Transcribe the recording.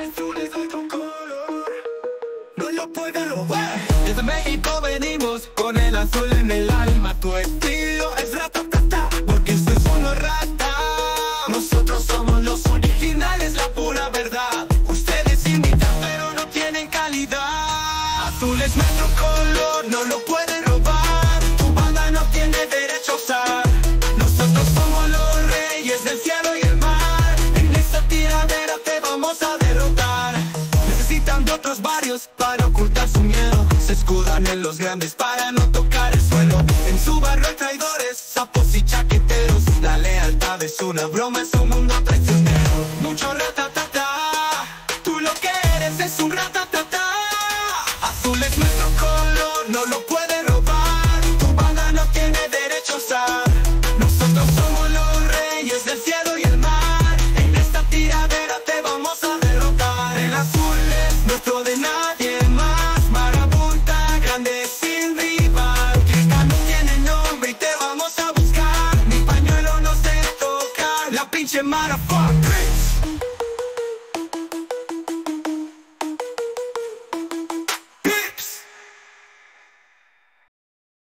Azul es otro color, no lo pueden robar. Desde México venimos con el azul en el alma. Tu estilo es ratatata, porque usted es solo rata. Nosotros somos los originales, la pura verdad. Ustedes imitan pero no tienen calidad. Azul es nuestro color, no lo pueden robar. Tu banda no tiene derecho a usar. Nosotros somos los reyes del cielo y el mar. En esta tiradera te vamos a derrotar. Necesitan de otros barrios para ocultar su miedo. Se escudan en los grandes para no tocar el suelo. En su barrio hay traidores, sapos y chaqueteros. La lealtad es una broma, es un mundo traicionero. Mucho ratatata, tú lo que eres es un ratatata. Azul es nuestro color, no lo puede robar. Tu banda no tiene derecho a usar. Nosotros somos los reyes del cielo y el mar. En esta tiradera te vamos a derrotar. El azul es nuestro, de nadie más. Marabunta, grande sin rival. Esta no tiene nombre y te vamos a buscar. Mi pañuelo no sé tocar. La pinche motherfucker.